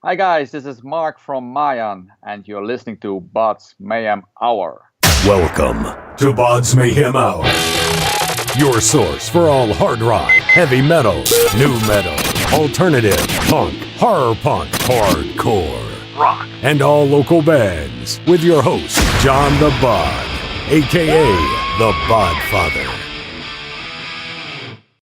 Hi guys, this is Mark from MaYaN, and you're listening to BODS Mayhem Hour. Welcome to BODS Mayhem Hour, your source for all hard rock, heavy metal, new metal, alternative, punk, horror punk, hardcore, rock, and all local bands, with your host, John the Bod, a.k.a. the Bodfather.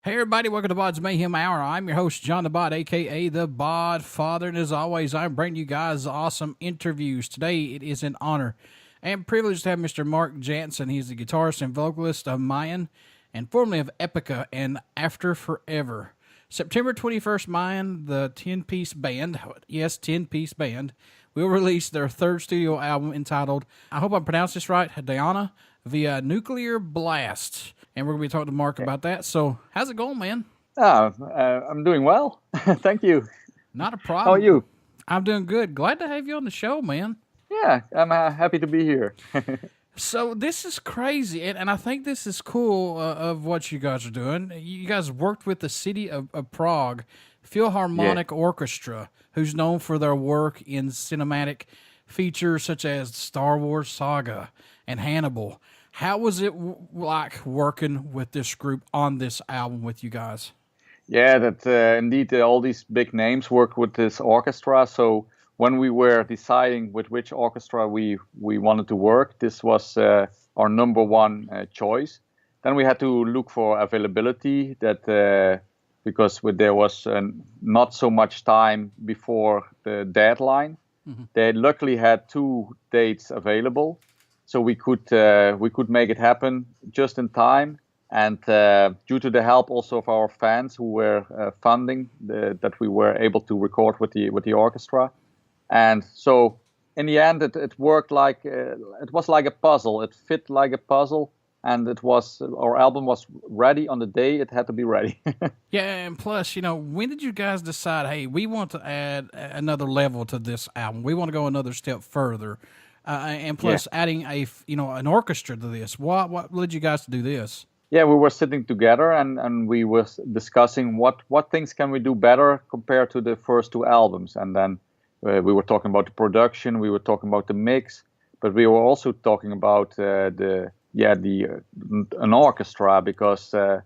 Hey everybody, welcome to BODS Mayhem Hour. I'm your host, John the Bod, a.k.a. the Bodfather, and as always, I'm bringing you guys awesome interviews. Today, it is an honor and privilege to have Mr. Mark Jansen. He's the guitarist and vocalist of MaYaN, and formerly of Epica and After Forever. September 21st, MaYaN, the 10-piece band, yes, 10-piece band, will release their third studio album entitled, I hope I pronounced this right, Dhyana, via Nuclear Blast. And we're going to be talking to Mark about that. So, how's it going, man? I'm doing well. Thank you. Not a problem. How are you? I'm doing good. Glad to have you on the show, man. Yeah, I'm happy to be here. So, this is crazy, and I think this is cool of what you guys are doing. You guys worked with the city of Prague Philharmonic Orchestra, who's known for their work in cinematic features such as Star Wars Saga and Hannibal. How was it like working with this group on this album with you guys? Yeah, that indeed all these big names work with this orchestra. So when we were deciding with which orchestra we wanted to work, this was our number one choice. Then we had to look for availability that because there was not so much time before the deadline. Mm-hmm. They luckily had 2 dates available. So we could make it happen just in time, and due to the help also of our fans who were funding that we were able to record with the orchestra, and so in the end it worked like it was like a puzzle. It fit like a puzzle, and our album was ready on the day it had to be ready. Yeah, and plus, when did you guys decide? Hey, we want to add another level to this album. We want to go another step further. And plus adding an orchestra to this. What led you guys to do this? Yeah, we were sitting together and we were discussing what things can we do better compared to the first 2 albums. And then we were talking about the production, we were talking about the mix, but we were also talking about an orchestra, because I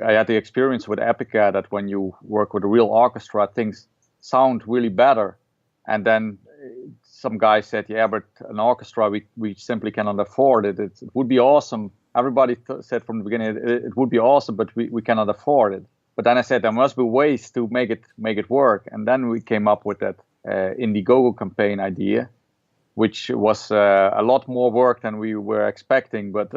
had the experience with Epica that when you work with a real orchestra, things sound really better. And then some guy said, yeah, but an orchestra, we simply cannot afford it. It would be awesome. Everybody said from the beginning, it would be awesome, but we cannot afford it. But then I said, there must be ways to make it work. And then we came up with that Indiegogo campaign idea, which was a lot more work than we were expecting. But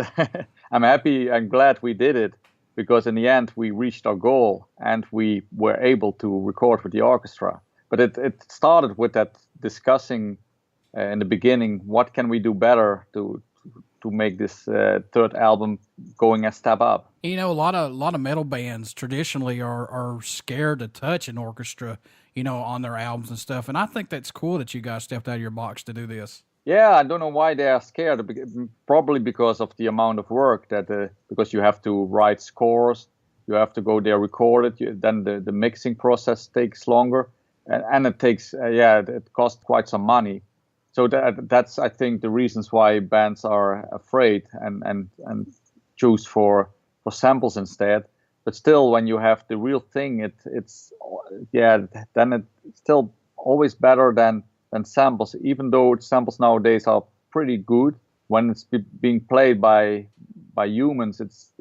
I'm happy and glad we did it, because in the end, we reached our goal and we were able to record with the orchestra. But it started with that discussing in the beginning, what can we do better to make this third album going a step up? A lot of metal bands traditionally are scared to touch an orchestra, on their albums and stuff. And I think that's cool that you guys stepped out of your box to do this. Yeah, I don't know why they are scared. Probably because of the amount of work because you have to write scores, you have to go there, record it. Then the mixing process takes longer. And it takes, it costs quite some money. So that's, I think, the reasons why bands are afraid and choose for samples instead. But still, when you have the real thing, then it's still always better than samples. Even though samples nowadays are pretty good, when it's being played by humans, it's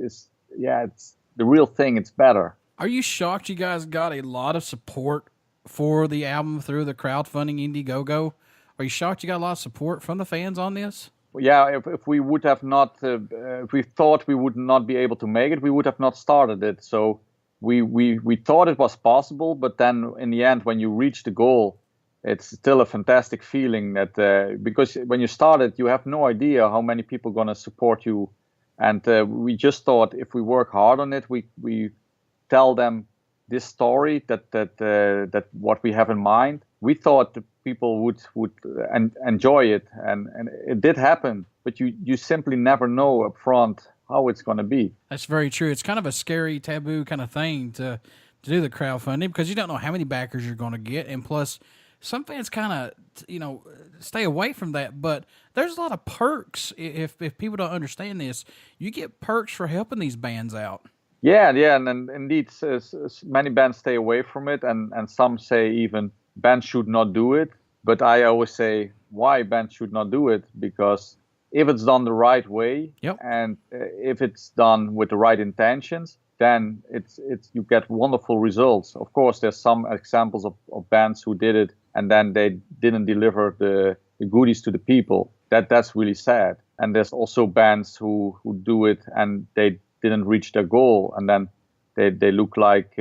the real thing. It's better. Are you shocked you guys got a lot of support for the album through the crowdfunding Indiegogo? Are you shocked you got a lot of support from the fans on this? Yeah, if we would have not, if we thought we would not be able to make it, we would have not started it. So we thought it was possible, but then in the end, when you reach the goal, it's still a fantastic feeling that because when you started, you have no idea how many people are going to support you. And we just thought if we work hard on it, we tell them this story that what we have in mind. We thought that people would enjoy it, and it did happen. But you simply never know up front how it's going to be. That's very true. It's kind of a scary, taboo kind of thing to do the crowdfunding, because you don't know how many backers you're going to get, and plus some fans kind of, stay away from that, but there's a lot of perks. If people don't understand this, you get perks for helping these bands out. Yeah, and indeed, many bands stay away from it, and some say even bands should not do it. But I always say why bands should not do it, because if it's done the right way, yep. and if it's done with the right intentions, then it's you get wonderful results. Of course, there's some examples of bands who did it and then they didn't deliver the goodies to the people. That's really sad. And there's also bands who do it and they didn't reach their goal, and then they look like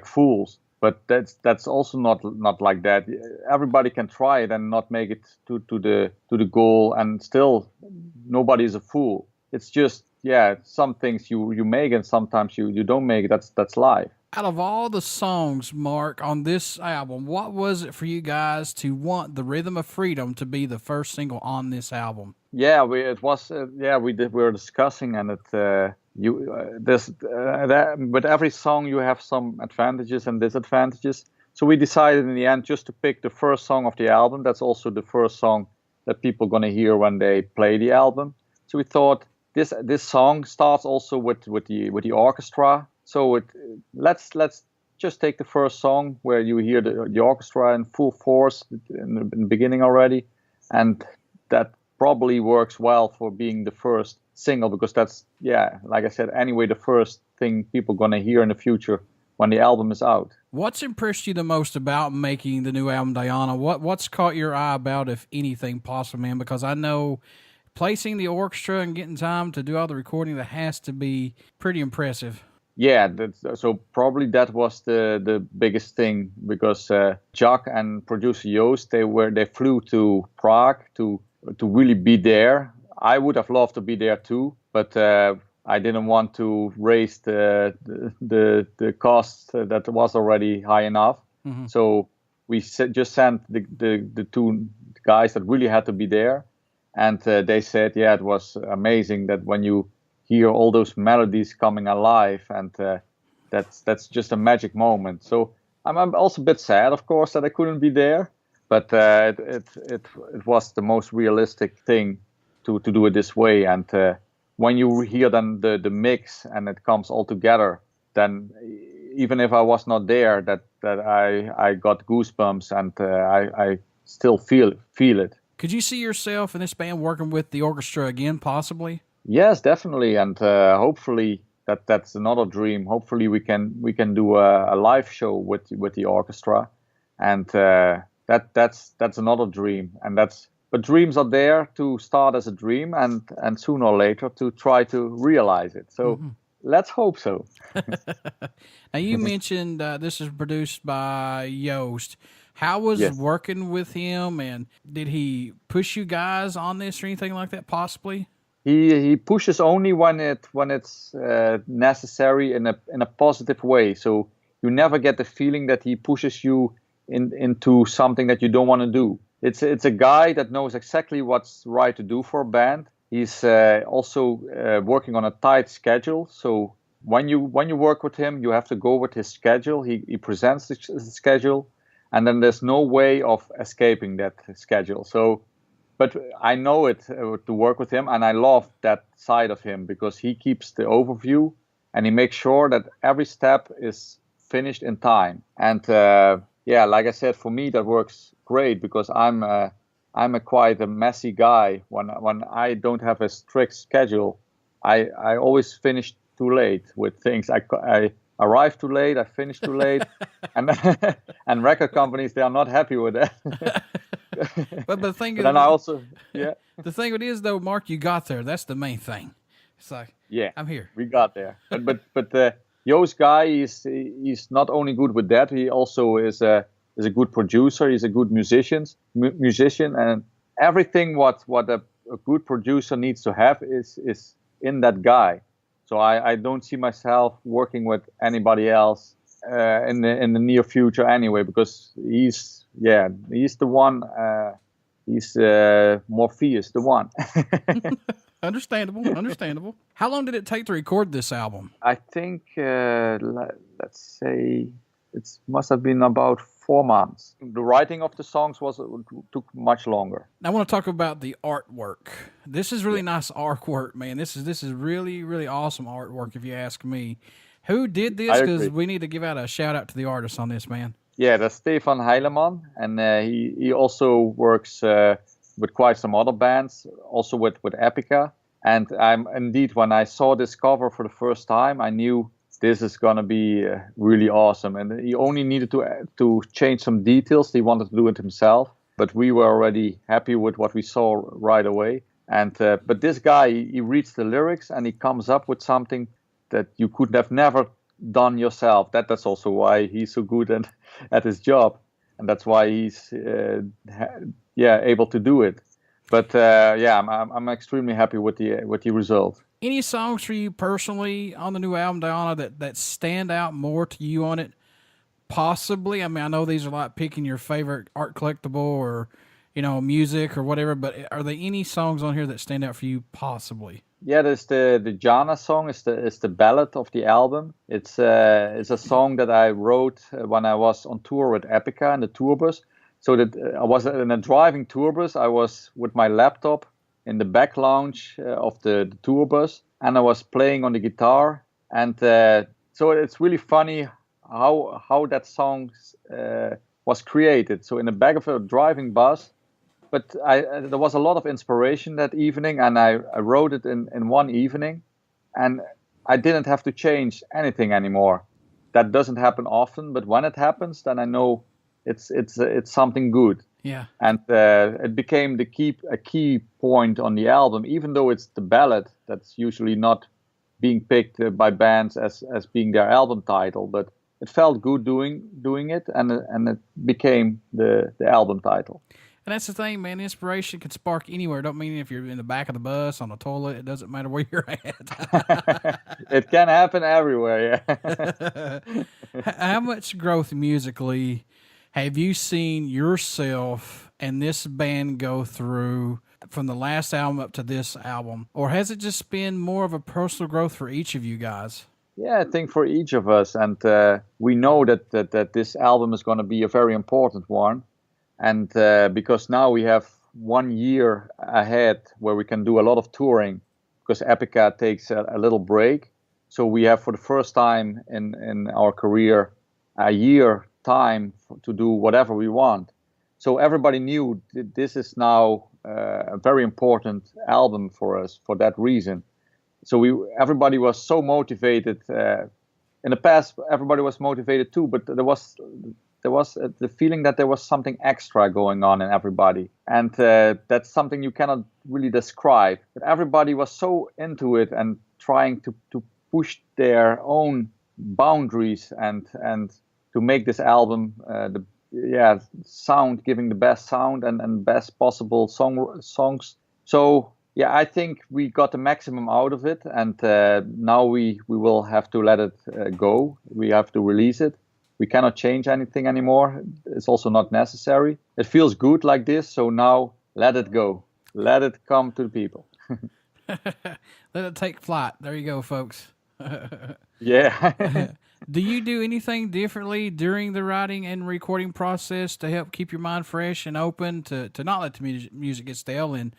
fools. But that's also not like that. Everybody can try it and not make it to the goal, and still nobody is a fool. It's just some things you make and sometimes you don't make it. That's life. Out of all the songs, Mark, on this album, what was it for you guys to want "The Rhythm of Freedom" to be the first single on this album? Yeah, we were discussing, and with every song you have some advantages and disadvantages. So we decided in the end just to pick the first song of the album. That's also the first song that people are gonna hear when they play the album. So we thought this song starts also with the orchestra. So let's just take the first song where you hear the orchestra in full force in the beginning already, and that probably works well for being the first single, because that's, like I said, anyway, the first thing people are going to hear in the future when the album is out. What's impressed you the most about making the new album, Dhyana? What's caught your eye about, if anything, possible, man? Because I know placing the orchestra and getting time to do all the recording, that has to be pretty impressive. Yeah, so probably that was the biggest thing, because Jack and producer Joost, they flew to Prague to really be there. I would have loved to be there too, but I didn't want to raise the cost that was already high enough. Mm-hmm. So we just sent the two guys that really had to be there, and they said, it was amazing that when you hear all those melodies coming alive, and that's just a magic moment. So I'm also a bit sad, of course, that I couldn't be there, but it was the most realistic thing to do it this way. And when you hear then the mix and it comes all together, then even if I was not there, that I got goosebumps, and I still feel it. Could you see yourself in this band working with the orchestra again, possibly? Yes, definitely, and hopefully that's another dream. Hopefully we can do a live show with the orchestra, and that's another dream. But dreams are there to start as a dream, and sooner or later to try to realize it. So let's hope so. Now you mentioned this is produced by Joost. How was working with him, and did he push you guys on this or anything like that, possibly? He pushes only when it's necessary in a positive way. So you never get the feeling that he pushes you into something that you don't want to do. It's a guy that knows exactly what's right to do for a band. He's also working on a tight schedule. So when you work with him, you have to go with his schedule. He presents the schedule, and then there's no way of escaping that schedule. So. But I know it to work with him, and I love that side of him, because he keeps the overview and he makes sure that every step is finished in time. And like I said, for me that works great, because I'm a quite a messy guy. When I don't have a strict schedule, I always finish too late with things. I arrive too late, I finish too late, and record companies, they are not happy with that. But the thing is, the thing it is though, Mark, you got there. That's the main thing. It's like, I'm here. We got there. But Joost guy, he's not only good with that. He also is a good producer. He's a good musician, and everything what a good producer needs to have is in that guy. So I don't see myself working with anybody else in the near future anyway, because he's the one. He's Morpheus, the one. Understandable. How long did it take to record this album? I think let's say it must have been about 4 months. The writing of the songs took much longer. I want to talk about the artwork. This is really nice artwork, man. This is really, really awesome artwork, if you ask me. Who did this? Because we need to give out a shout out to the artist on this, man. Yeah, that's Stefan Heilemann, and he also works with quite some other bands, also with Epica. And indeed, when I saw this cover for the first time, I knew this is going to be really awesome. And he only needed to change some details. He wanted to do it himself, but we were already happy with what we saw right away. And but this guy, he reads the lyrics and he comes up with something that you could have never done yourself. That's also why he's so good at his job, and that's why he's able to do it. But I'm extremely happy with the result. Any songs for you personally on the new album, Dhyana, that stand out more to you on it? Possibly. I mean, I know these are like picking your favorite art collectible or, music or whatever, but are there any songs on here that stand out for you possibly? Yeah, there's the Dhyana song is the ballad of the album. It's a song that I wrote when I was on tour with Epica in the tour bus. So that I was in a driving tour bus. I was with my laptop in the back lounge of the tour bus, and I was playing on the guitar. And so it's really funny how that song was created. So in the back of a driving bus, but there was a lot of inspiration that evening, and I wrote it in one evening, and I didn't have to change anything anymore. That doesn't happen often, but when it happens, then I know it's something good. Yeah. And it became a key point on the album, even though it's the ballad that's usually not being picked by bands as being their album title, but it felt good doing it, and it became the album title. And that's the thing, man. Inspiration can spark anywhere. Don't mean if you're in the back of the bus, on the toilet. It doesn't matter where you're at. It can happen everywhere, yeah. How much growth musically have you seen yourself and this band go through from the last album up to this album? Or has it just been more of a personal growth for each of you guys? Yeah, I think for each of us. And we know that this album is going to be a very important one. And because now we have 1 year ahead where we can do a lot of touring, because Epica takes a little break. So we have, for the first time in our career, a year time to do whatever we want. So everybody knew this is now a very important album for us for that reason. So everybody was so motivated. In the past, everybody was motivated too, but there was the feeling that there was something extra going on in everybody. And that's something you cannot really describe. But everybody was so into it and trying to push their own boundaries and to make this album giving the best sound and best possible songs. So yeah, I think we got the maximum out of it, and now we will have to let it go. We have to release it. We cannot change anything anymore. It's also not necessary. It feels good like this, so now let it go. Let it come to the people. Let it take flight. There you go, folks. Yeah. Do you do anything differently during the writing and recording process to help keep your mind fresh and open, to not let the music get stale, and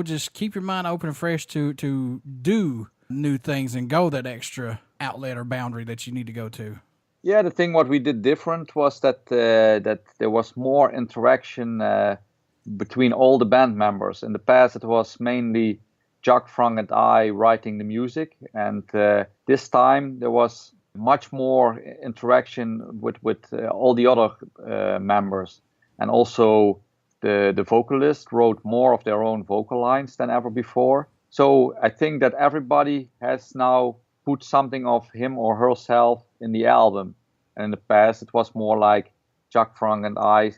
just keep your mind open and fresh to do new things and go that extra outlet or boundary that you need to go to? Yeah, the thing what we did different was that there was more interaction between all the band members. In the past, it was mainly Jacques, Frank, and I writing the music, and this time there was much more interaction with all the other members, and also the vocalist wrote more of their own vocal lines than ever before. So I think that everybody has now put something of him or herself in the album. And in the past, it was more like Jacques, Frank, and I,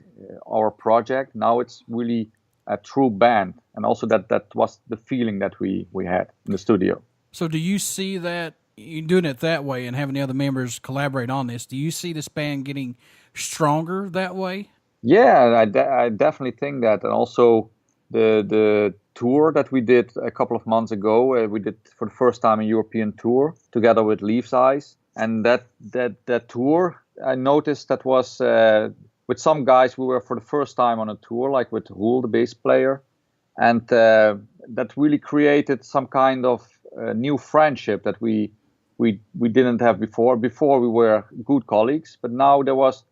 our project. Now it's really a true band. And also that was the feeling that we had in the studio. So do you see that, you doing it that way and having the other members collaborate on this, do you see this band getting stronger that way? Yeah, I definitely think that. And also the tour that we did a couple of months ago, we did for the first time a European tour together with Leaves Eyes. And that tour I noticed that was with some guys we were for the first time on a tour, like with Roel, the bass player, and that really created some kind of new friendship that we didn't have before. Before we were good colleagues, but now there was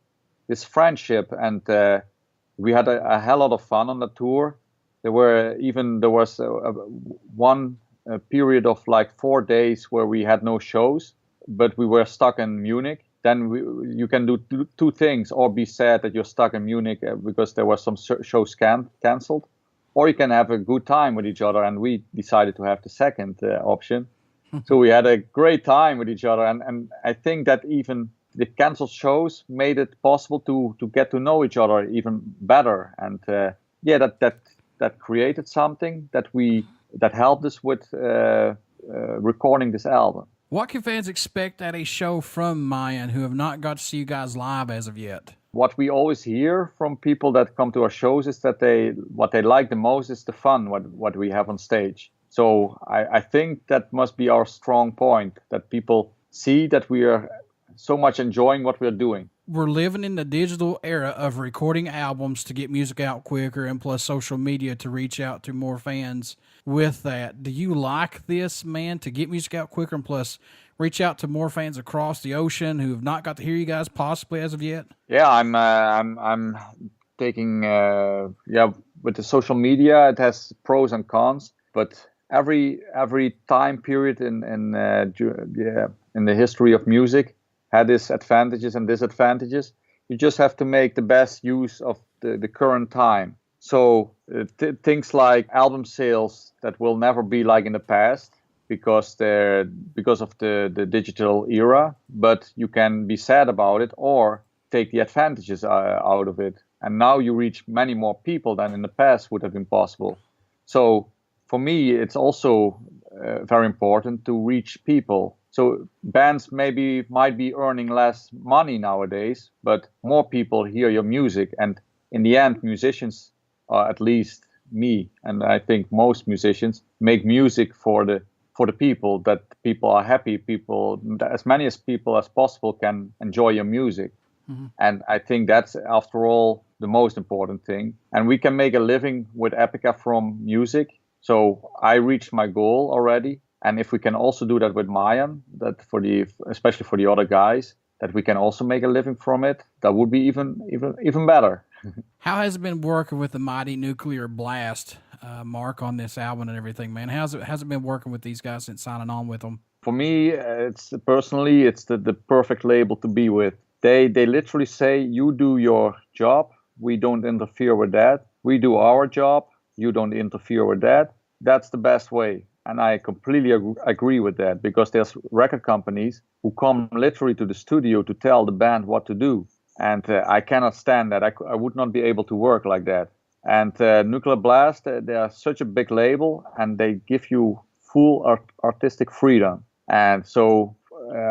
this friendship, and we had a hell lot of fun on the tour. There was one period of like 4 days where we had no shows, but we were stuck in Munich. Then you can do two things: or be sad that you're stuck in Munich because there was some shows cancelled, or you can have a good time with each other. And we decided to have the second option. So we had a great time with each other, and I think that even the cancelled shows made it possible to get to know each other even better. And that created something that helped us with recording this album. What can fans expect at a show from MaYaN who have not got to see you guys live as of yet? What we always hear from people that come to our shows is that what they like the most is the fun what we have on stage. So I think that must be our strong point, that people see that we are so much enjoying what we're doing. We're living in the digital era of recording albums to get music out quicker, and plus social media to reach out to more fans with that. Do you like this, man, to get music out quicker and plus reach out to more fans across the ocean who have not got to hear you guys possibly as of yet? Yeah, I'm taking with the social media, it has pros and cons, but every time period in the history of music had its advantages and disadvantages. You just have to make the best use of the current time. So things like album sales that will never be like in the past because of the digital era, but you can be sad about it or take the advantages out of it. And now you reach many more people than in the past would have been possible. So for me, it's also very important to reach people. So bands might be earning less money nowadays, but more people hear your music. And in the end, musicians, at least me, and I think most musicians, make music for the people, that people are happy. As many people as possible can enjoy your music. Mm-hmm. And I think that's, after all, the most important thing. And we can make a living with Epica from music. So I reached my goal already. And if we can also do that with MaYaN, especially for the other guys, that we can also make a living from it, that would be even better. How has it been working with the mighty Nuclear Blast, Mark, on this album and everything, man? How's it been working with these guys since signing on with them? For me, it's the perfect label to be with. They literally say, you do your job, we don't interfere with that. We do our job, you don't interfere with that. That's the best way. And I completely agree with that, because there's record companies who come literally to the studio to tell the band what to do. And I cannot stand that. I would not be able to work like that. And Nuclear Blast, they are such a big label, and they give you full artistic freedom. And so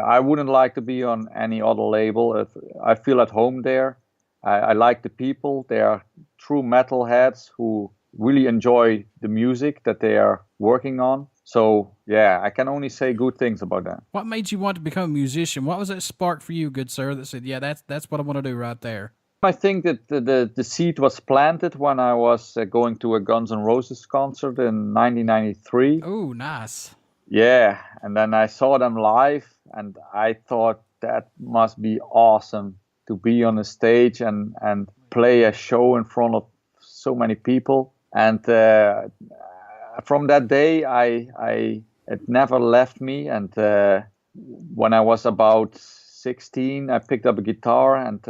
I wouldn't like to be on any other label. I feel at home there. I like the people. They are true metalheads who really enjoy the music that they are working on. So, yeah, I can only say good things about that. What made you want to become a musician? What was that spark for you, good sir, that said, yeah, that's what I want to do right there? I think that the seed was planted when I was going to a Guns N' Roses concert in 1993. Oh, nice. Yeah, and then I saw them live, and I thought that must be awesome to be on a stage and play a show in front of so many people. And from that day, it never left me. And when I was about 16, I picked up a guitar, and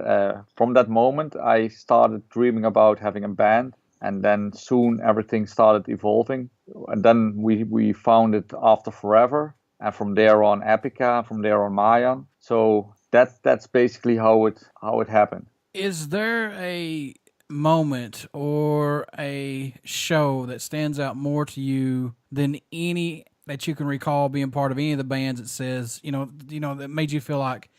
from that moment, I started dreaming about having a band. And then soon everything started evolving. And then we founded After Forever, and from there on Epica, from there on MaYaN. So that's basically how it happened. Is there a moment or a show that stands out more to you than any that you can recall being part of any of the bands that says, that made you feel like,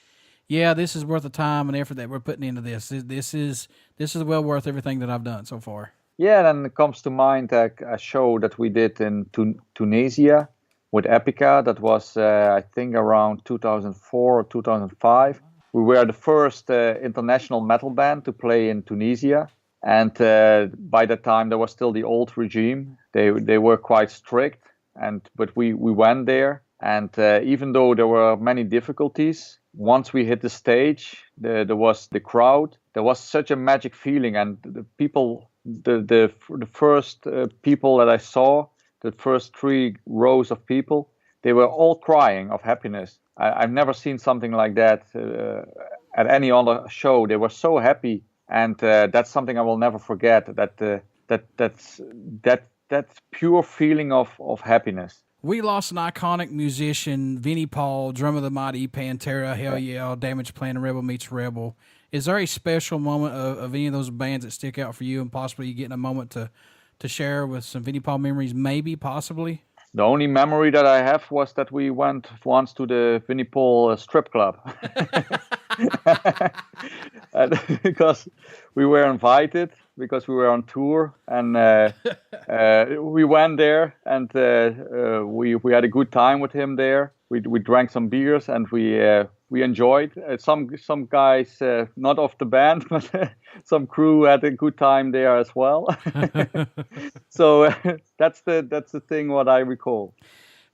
yeah, this is worth the time and effort that we're putting into this. This is well worth everything that I've done so far? Yeah, then it comes to mind a show that we did in Tunisia with Epica. That was, I think, around 2004 or 2005. we were the first international metal band to play in Tunisia. And by that time, there was still the old regime. They were quite strict, but we went there. And even though there were many difficulties, once we hit the stage, there was the crowd. There was such a magic feeling, and the people, the first people that I saw, the first 3 rows of people, they were all crying of happiness. I've never seen something like that at any other show. They were so happy, and that's something I will never forget. That pure feeling of happiness. We lost an iconic musician, Vinnie Paul, drummer of the mighty Pantera, Hell Yeah, Damage Plan, and Rebel Meets Rebel. Is there a special moment of any of those bands that stick out for you, and possibly you getting a moment to share with some Vinnie Paul memories, maybe, possibly? The only memory that I have was that we went once to the Vinnie Paul strip club. Because we were invited, because we were on tour, and we went there, and we had a good time with him there. We drank some beers, and we enjoyed. Some guys, not of the band, but some crew had a good time there as well. So that's the thing what I recall.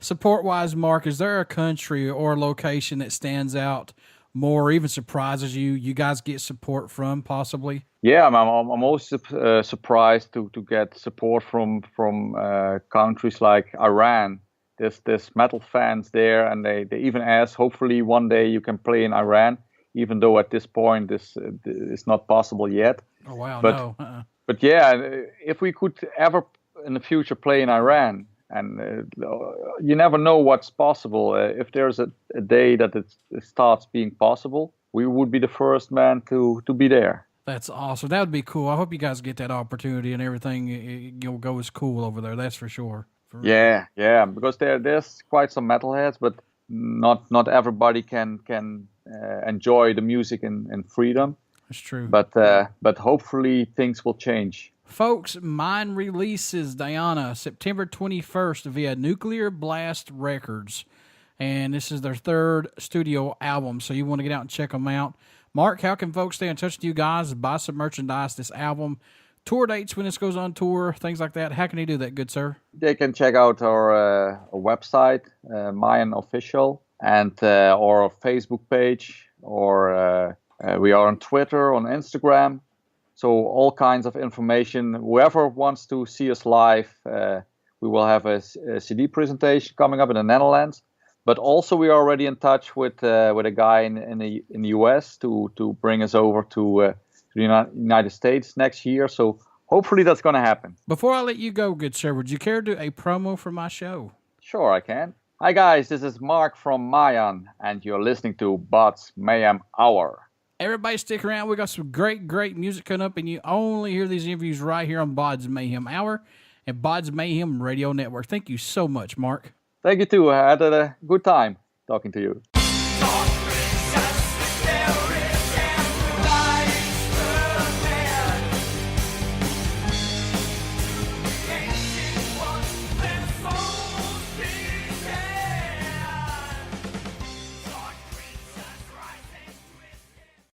Support-wise, Mark, is there a country or location that stands out more, or even surprises you? You guys get support from, possibly? Yeah, I'm always surprised to get support from countries like Iran. There's metal fans there, and they even ask, hopefully one day you can play in Iran, even though at this point this is not possible yet. Oh wow, but, no. But yeah, if we could ever in the future play in Iran, and you never know what's possible. If there's a day that it starts being possible, we would be the first man to be there. That's awesome. That would be cool. I hope you guys get that opportunity and everything. You'll go as cool over there. That's for sure. Yeah, because there's quite some metalheads, but not everybody can enjoy the music in freedom. That's true. But hopefully things will change. Folks, MaYaN releases Dhyana September 21st via Nuclear Blast Records. And this is their 3rd studio album, so you want to get out and check them out. Mark, how can folks stay in touch with you guys, buy some merchandise, this album, tour dates when this goes on tour, things like that? How can they do that, good sir? They can check out our website, MaYaN Official, and or our Facebook page, or we are on Twitter, on Instagram. So all kinds of information. Whoever wants to see us live, we will have a CD presentation coming up in the Netherlands. But also we are already in touch with a guy in the US to bring us over to the United States next year. So hopefully that's going to happen. Before I let you go, good sir, would you care to do a promo for my show? Sure, I can. Hi guys, this is Mark from MaYaN, and you're listening to BODS Mayhem Hour. Everybody stick around. We got some great music coming up, and you only hear these interviews right here on BODS Mayhem Hour and BODS Mayhem Radio Network. Thank you so much, Mark. Thank you too. I had a good time talking to you.